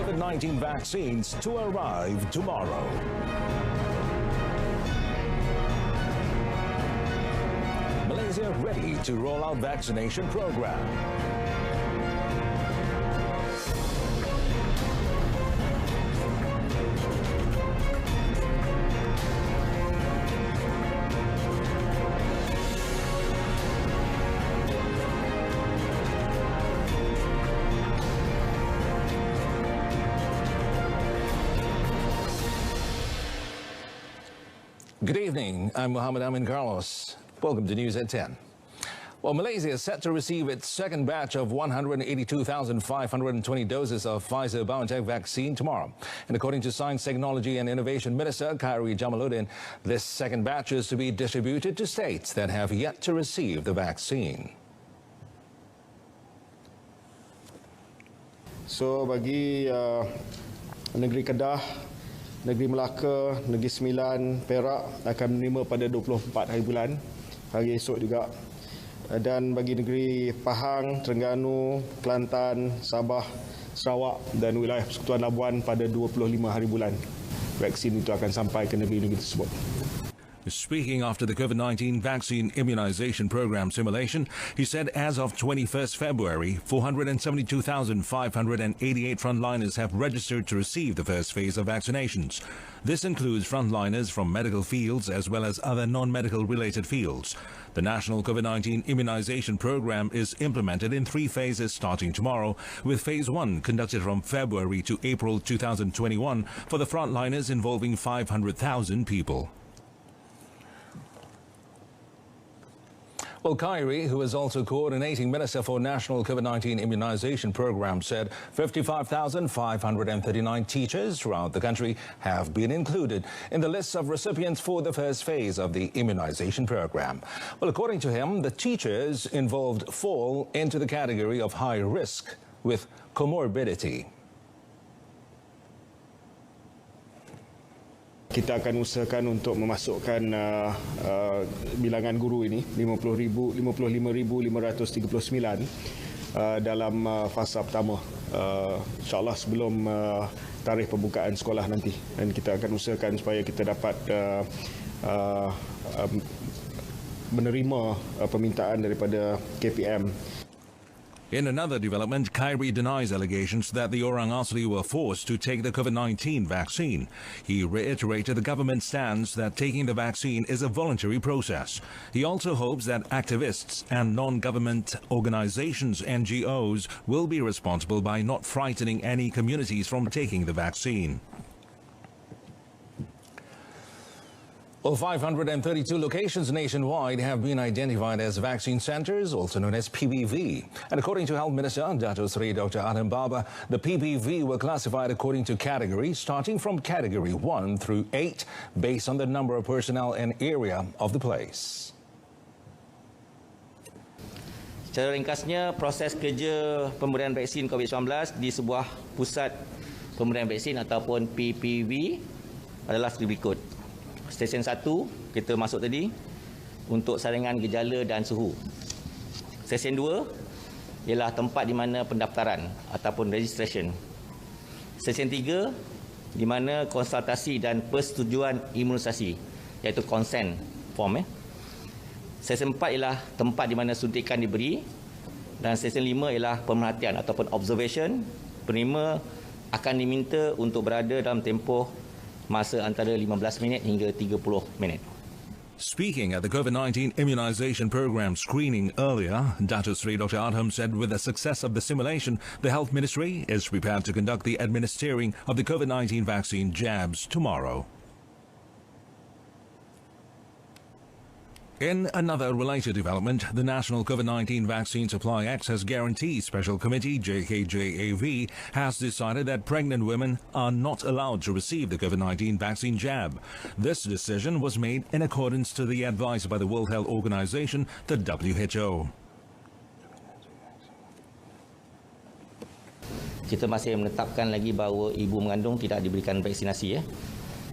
COVID-19 vaccines to arrive tomorrow. Malaysia ready to roll out vaccination program. Good evening, I'm Muhammad Amin Carlos. Welcome to News at 10. Well, Malaysia is set to receive its second batch of 182,520 doses of Pfizer-BioNTech vaccine tomorrow. And according to Science, Technology and Innovation Minister Khairi Jamaluddin, this second batch is to be distributed to states that have yet to receive the vaccine. So bagi negeri Kedah, negeri Melaka, negeri Sembilan, Perak akan menerima pada 24 hari bulan, hari esok juga. Dan bagi negeri Pahang, Terengganu, Kelantan, Sabah, Sarawak dan wilayah Persekutuan Labuan pada 25 hari bulan. Vaksin itu akan sampai ke negeri-negeri tersebut. Speaking after the COVID-19 vaccine immunization program simulation, he said as of 21st February, 472,588 frontliners have registered to receive the first phase of vaccinations. This includes frontliners from medical fields as well as other non-medical related fields. The national COVID-19 immunization program is implemented in 3 phases starting tomorrow, with phase 1 conducted from February to April 2021 for the frontliners involving 500,000 people. Well, Khairi, who is also coordinating Minister for National COVID-19 Immunization Program, said 55,539 teachers throughout the country have been included in the list of recipients for the first phase of the immunization program. Well, according to him, the teachers involved fall into the category of high risk with comorbidity. Kita akan usahakan untuk memasukkan bilangan guru ini 55,539 dalam fasa pertama, insyaAllah sebelum tarikh pembukaan sekolah nanti. Dan kita akan usahakan supaya kita dapat menerima permintaan daripada KPM. In another development, Khairi denies allegations that the Orang Asli were forced to take the COVID-19 vaccine. He reiterated the government's stance that taking the vaccine is a voluntary process. He also hopes that activists and non-government organizations, NGOs, will be responsible by not frightening any communities from taking the vaccine. Well, 532 locations nationwide have been identified as vaccine centres, also known as PBV. And according to Health Minister Dato' Sri Dr. Adam Baba, the PBV were classified according to category, starting from category 1 through 8, based on the number of personnel and area of the place. Secara ringkasnya, proses kerja pemberian vaksin COVID-19 di sebuah pusat pemberian vaksin ataupun PPV adalah seperti berikut. Stesen 1, kita masuk tadi untuk saringan gejala dan suhu. Stesen 2 ialah tempat di mana pendaftaran ataupun registration. Stesen 3 di mana konsultasi dan persetujuan imunisasi, iaitu consent form. Stesen 4 ialah tempat di mana suntikan diberi. Dan stesen 5 ialah pemerhatian ataupun observation. Penerima akan diminta untuk berada dalam tempoh masa antara 15 minit hingga 30 minit. Speaking at the COVID-19 immunization program screening earlier, Dato' Sri Dr. Adham said with the success of the simulation, the Health Ministry is prepared to conduct the administering of the COVID-19 vaccine jabs tomorrow. In another related development, the National COVID-19 Vaccine Supply Access Guarantee Special Committee, JKJAV, has decided that pregnant women are not allowed to receive the COVID-19 vaccine jab. This decision was made in accordance to the advice by the World Health Organization, the WHO. Kita masih menetapkan lagi bahawa ibu mengandung tidak diberikan vaksinasi,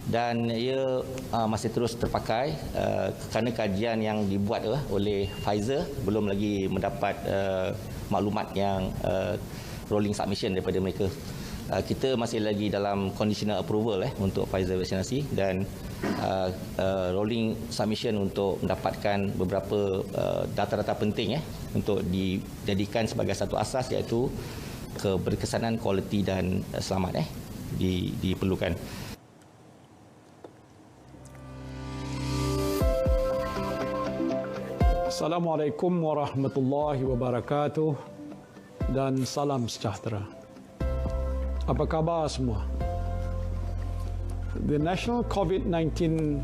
dan ia masih terus terpakai kerana kajian yang dibuat oleh Pfizer belum lagi mendapat maklumat yang rolling submission daripada mereka. Kita masih lagi dalam conditional approval untuk Pfizer vaksinasi dan rolling submission untuk mendapatkan beberapa data-data penting untuk dijadikan sebagai satu asas, iaitu keberkesanan, kualiti dan selamat diperlukan. Assalamualaikum warahmatullahi wabarakatuh dan salam sejahtera. Apa khabar semua? The National COVID-19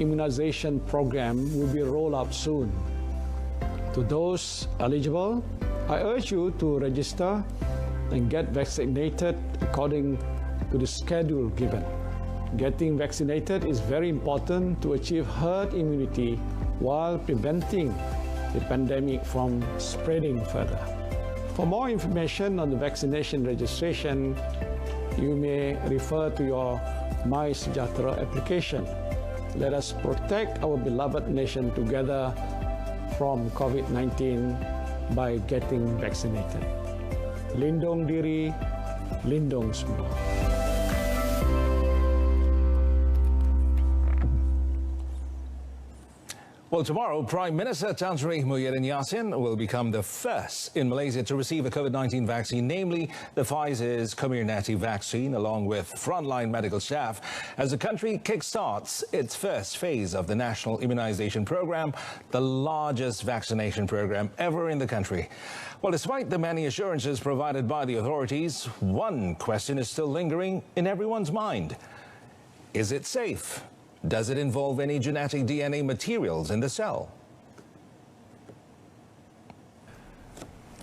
Immunization Program will be rolled out soon. To those eligible, I urge you to register and get vaccinated according to the schedule given. Getting vaccinated is very important to achieve herd immunity while preventing the pandemic from spreading further. For more information on the vaccination registration, you may refer to your My Sejahtera application. Let us protect our beloved nation together from COVID-19 by getting vaccinated. Lindung diri, lindung semua. Well, tomorrow, Prime Minister Tan Sri Muhyiddin Yassin will become the first in Malaysia to receive a COVID-19 vaccine, namely the Pfizer's Comirnaty vaccine, along with frontline medical staff, as the country kickstarts its first phase of the National Immunization Program, the largest vaccination program ever in the country. Well, despite the many assurances provided by the authorities, one question is still lingering in everyone's mind. Is it safe? Does it involve any genetic DNA materials in the cell?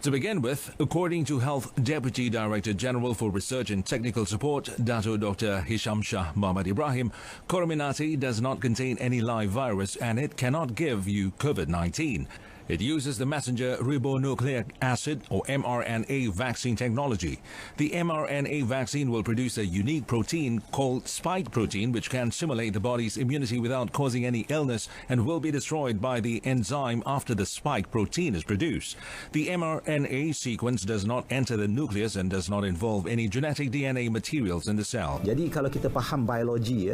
To begin with, according to Health Deputy Director General for Research and Technical Support, Dato Dr. Hisham Shah Muhammad Ibrahim, Comirnaty does not contain any live virus and it cannot give you COVID-19. It uses the messenger ribonucleic acid or mRNA vaccine technology. The mRNA vaccine will produce a unique protein called spike protein, which can stimulate the body's immunity without causing any illness and will be destroyed by the enzyme after the spike protein is produced. The mRNA sequence does not enter the nucleus and does not involve any genetic DNA materials in the cell. Jadi kalau kita faham biologi,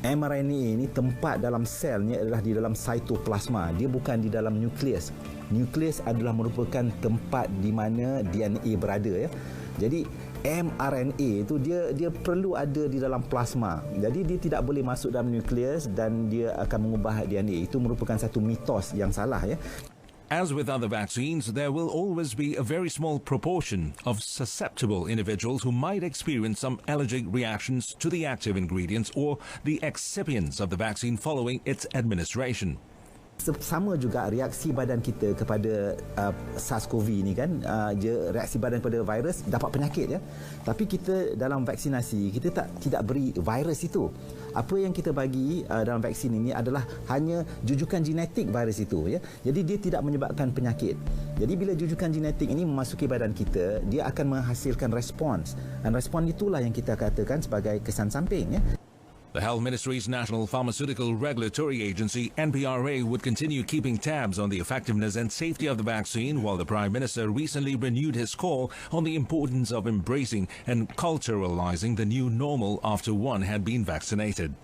mRNA ini tempat dalam selnya adalah di dalam cytoplasma. Dia bukan di dalam nukleus. Nukleus adalah merupakan tempat di mana DNA berada. Jadi mRNA itu dia perlu ada di dalam plasma. Jadi dia tidak boleh masuk dalam nukleus dan dia akan mengubah DNA. Itu merupakan satu mitos yang salah. As with other vaccines, there will always be a very small proportion of susceptible individuals who might experience some allergic reactions to the active ingredients or the excipients of the vaccine following its administration. Sama juga reaksi badan kita kepada SARS-CoV ni kan, reaksi badan kepada virus dapat penyakit Tapi kita dalam vaksinasi kita tidak beri virus itu. Apa yang kita bagi dalam vaksin ini adalah hanya jujukan genetik virus itu Jadi dia tidak menyebabkan penyakit. Jadi bila jujukan genetik ini memasuki badan kita, dia akan menghasilkan respons. Dan respons itulah yang kita katakan sebagai kesan samping The Health Ministry's National Pharmaceutical Regulatory Agency, NPRA, would continue keeping tabs on the effectiveness and safety of the vaccine, while the Prime Minister recently renewed his call on the importance of embracing and culturalizing the new normal after one had been vaccinated.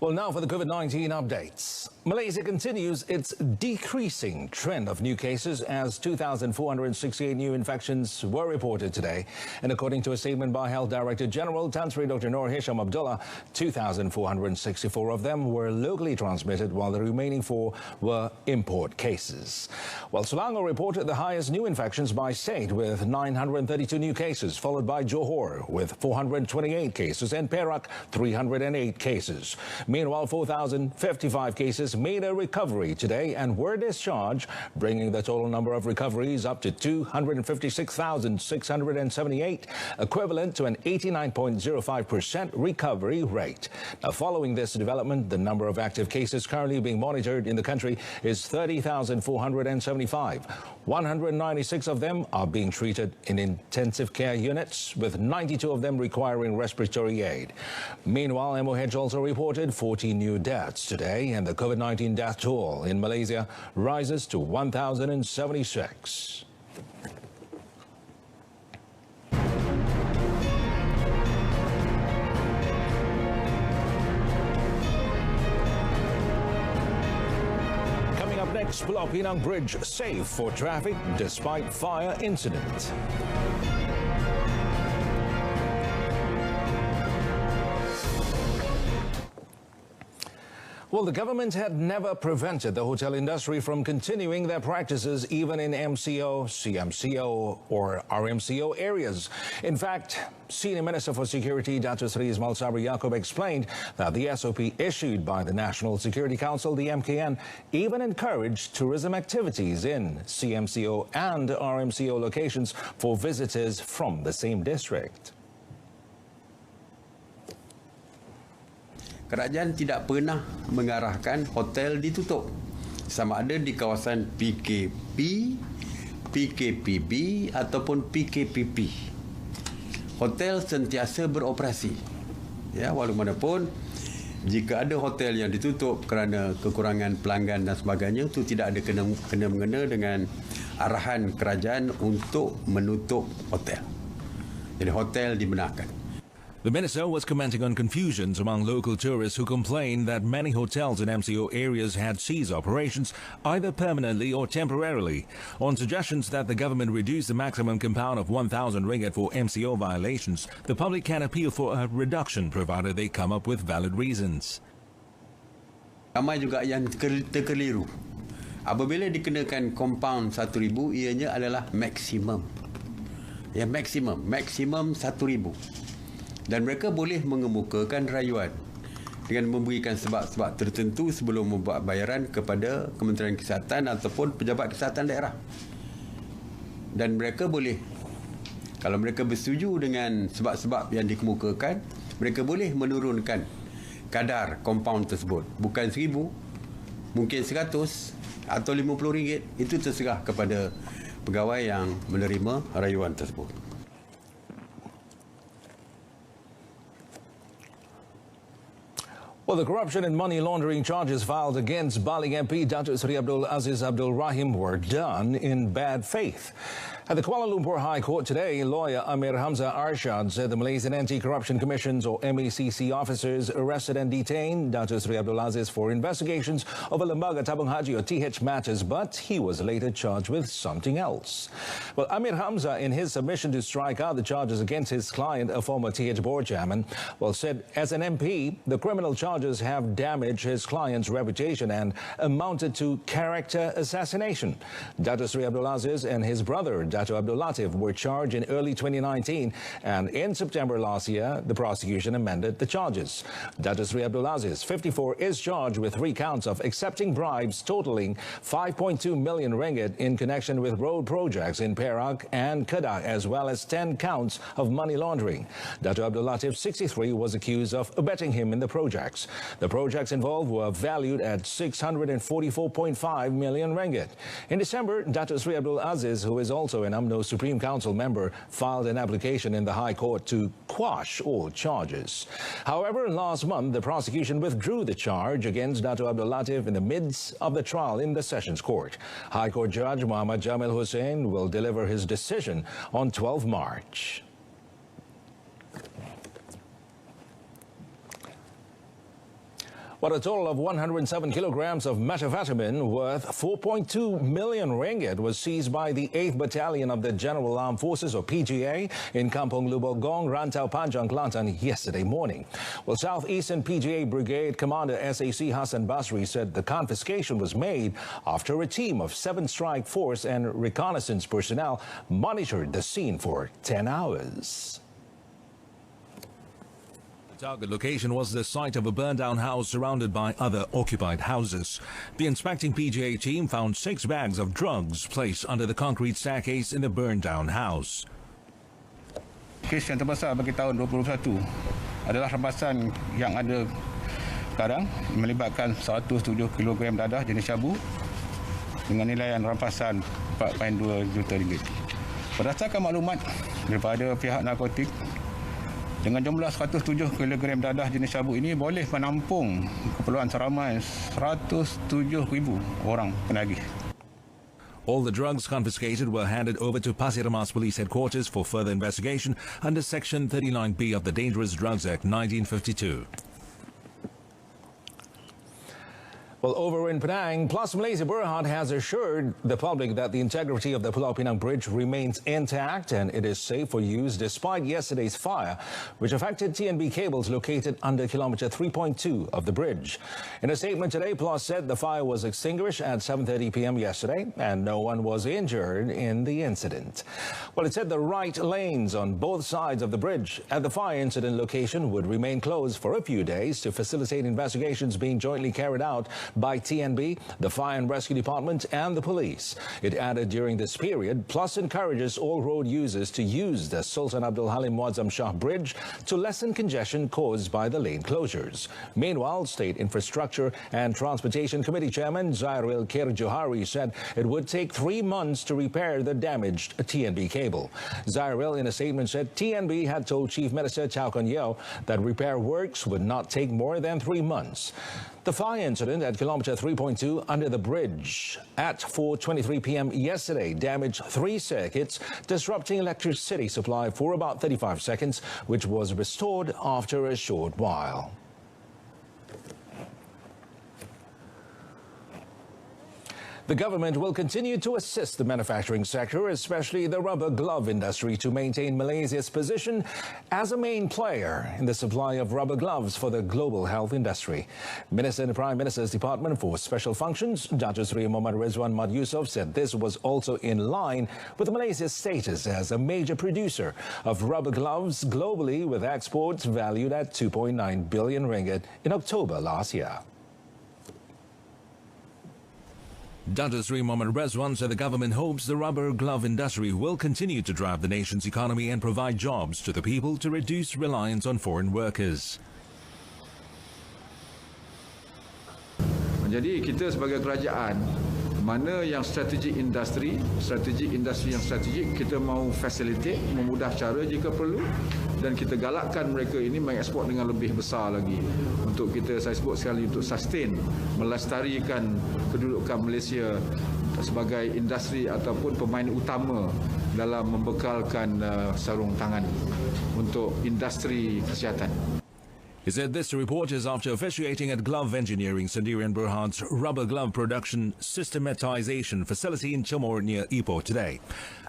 Well, now for the COVID-19 updates. Malaysia continues its decreasing trend of new cases as 2,468 new infections were reported today. And according to a statement by Health Director General Tan Sri Dr. Noor Hisham Abdullah, 2,464 of them were locally transmitted, while the remaining 4 were import cases. Well, Selangor reported the highest new infections by state with 932 new cases, followed by Johor with 428 cases and Perak 308 cases. Meanwhile, 4,055 cases made a recovery today and were discharged, bringing the total number of recoveries up to 256,678, equivalent to an 89.05% recovery rate. Now, following this development, the number of active cases currently being monitored in the country is 30,475. 196 of them are being treated in intensive care units, with 92 of them requiring respiratory aid. Meanwhile, MOH also reported 14 new deaths today, and the COVID-19 death toll in Malaysia rises to 1,076. Coming up next, Pulau Pinang Bridge safe for traffic despite fire incident. Well, the government had never prevented the hotel industry from continuing their practices even in MCO, CMCO or RMCO areas. In fact, Senior Minister for Security Dato' Sri Ismail Sabri Yaakob explained that the SOP issued by the National Security Council, the MKN, even encouraged tourism activities in CMCO and RMCO locations for visitors from the same district. Kerajaan tidak pernah mengarahkan hotel ditutup, sama ada di kawasan PKP, PKPB ataupun PKPP. Hotel sentiasa beroperasi. Ya, walaupun jika ada hotel yang ditutup kerana kekurangan pelanggan dan sebagainya, itu tidak ada kena-mengena dengan arahan kerajaan untuk menutup hotel. Jadi hotel dibenarkan. The minister was commenting on confusions among local tourists who complained that many hotels in MCO areas had ceased operations either permanently or temporarily. On suggestions that the government reduce the maximum compound of 1,000 ringgit for MCO violations, the public can appeal for a reduction provided they come up with valid reasons. Ramai juga yang terkeliru. Apabila dikenakan compound 1,000, ianya adalah maksimum. Ya, maksimum 1,000. Dan mereka boleh mengemukakan rayuan dengan memberikan sebab-sebab tertentu sebelum membuat bayaran kepada Kementerian Kesihatan ataupun pejabat kesihatan daerah. Dan mereka boleh, kalau mereka bersetuju dengan sebab-sebab yang dikemukakan, mereka boleh menurunkan kadar compound tersebut. Bukan 1,000, mungkin 100 atau RM50. Itu terserah kepada pegawai yang menerima rayuan tersebut. Well, the corruption and money laundering charges filed against Balik MP Dato' Sri Abdul Aziz Abdul Rahim were done in bad faith. At the Kuala Lumpur High Court today, lawyer Amir Hamza Arshad said the Malaysian Anti-Corruption Commission's or MECC officers arrested and detained Dato' Sri Abdul Aziz for investigations of a Lembaga Tabung Haji or TH matters, but he was later charged with something else. Well, Amir Hamza, in his submission to strike out the charges against his client, a former TH board chairman, well, said as an MP, the criminal charges have damaged his client's reputation and amounted to character assassination. Dato' Sri Abdul Aziz and his brother, Dato' Abdul Latif, were charged in early 2019, and in September last year, the prosecution amended the charges. Dato' Sri Abdul Aziz, 54, is charged with 3 counts of accepting bribes totaling 5.2 million ringgit in connection with road projects in Perak and Kedah, as well as 10 counts of money laundering. Dato' Abdul Latif, 63, was accused of abetting him in the projects. The projects involved were valued at 644.5 million ringgit. In December, Dato' Sri Abdul Aziz, who is also an UMNO Supreme Council member, filed an application in the High Court to quash all charges. However, last month, the prosecution withdrew the charge against Dato' Abdul Latif in the midst of the trial in the Sessions Court. High Court Judge Muhammad Jamil Hussain will deliver his decision on 12 March. Well, a total of 107 kilograms of methamphetamine worth 4.2 million ringgit was seized by the 8th Battalion of the General Armed Forces, or PGA, in Kampung Lubogong, Rantau Panjang, Kelantan yesterday morning. Well, Southeastern PGA Brigade Commander SAC Hassan Basri said the confiscation was made after a team of 7 strike force and reconnaissance personnel monitored the scene for 10 hours. The target location was the site of a burned-down house surrounded by other occupied houses. The inspecting PGA team found 6 bags of drugs placed under the concrete staircase in the burned-down house. Kes yang terbesar bagi tahun 2021 adalah rampasan yang ada sekarang melibatkan 107 kg dadah jenis sabu dengan nilaian rampasan 4.2 juta ringgit. Berdasarkan maklumat daripada pihak narkotik, dengan jumlah 107 kg dadah jenis sabu ini boleh menampung keperluan seramai 107,000 orang penagih. All the drugs confiscated were handed over to Pasir Ris Police Headquarters for further investigation under Section 39B of the Dangerous Drugs Act 1952. Well, over in Penang, Plus Malaysia Berhad has assured the public that the integrity of the Pulau Pinang Bridge remains intact and it is safe for use despite yesterday's fire, which affected TNB cables located under kilometre 3.2 of the bridge. In a statement today, Plus said the fire was extinguished at 7:30 p.m. yesterday and no one was injured in the incident. Well, it said the right lanes on both sides of the bridge at the fire incident location would remain closed for a few days to facilitate investigations being jointly carried out by TNB, the Fire and Rescue Department and the police. It added during this period, Plus encourages all road users to use the Sultan Abdul Halim Muazzam Shah Bridge to lessen congestion caused by the lane closures. Meanwhile, State Infrastructure and Transportation Committee Chairman Zairil Khair Johari said it would take 3 months to repair the damaged TNB cable. Zairil, in a statement, said TNB had told Chief Minister Chow Kun Yeow that repair works would not take more than 3 months. The fire incident at kilometre 3.2 under the bridge at 4:23 p.m. yesterday damaged 3 circuits, disrupting electricity supply for about 35 seconds, which was restored after a short while. The government will continue to assist the manufacturing sector, especially the rubber glove industry, to maintain Malaysia's position as a main player in the supply of rubber gloves for the global health industry. Minister in the Prime Minister's Department for Special Functions, Datuk Seri Muhammad Rizwan Mat Yusof, said this was also in line with Malaysia's status as a major producer of rubber gloves globally, with exports valued at 2.9 billion ringgit in October last year. Datuk Seri Muhammad Rizwan said the government hopes the rubber glove industry will continue to drive the nation's economy and provide jobs to the people to reduce reliance on foreign workers. Jadi kita sebagai kerajaan, mana yang strategi industri yang strategik, kita mahu facilitate, memudah cara jika perlu, dan kita galakkan mereka ini mengeksport dengan lebih besar lagi untuk kita, saya sebut sekali, untuk sustain, melestarikan kedudukan Malaysia sebagai industri ataupun pemain utama dalam membekalkan sarung tangan untuk industri kesihatan. He said this report is after officiating at Glove Engineering Sendirian Berhad's rubber glove production systematization facility in Timor near Ipoh today.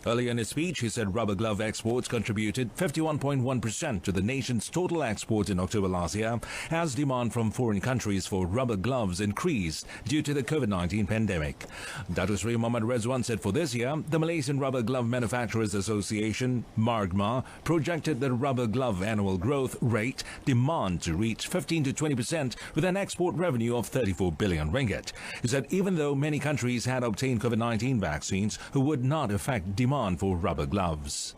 Earlier in his speech, he said rubber glove exports contributed 51.1% to the nation's total exports in October last year, as demand from foreign countries for rubber gloves increased due to the COVID-19 pandemic. Datuk Seri Muhammad Rizwan said for this year, the Malaysian Rubber Glove Manufacturers Association, MARGMA, projected the rubber glove annual growth rate demand to reach 15 to 20% with an export revenue of 34 billion ringgit. He said even though many countries had obtained COVID-19 vaccines, it would not affect demand for rubber gloves.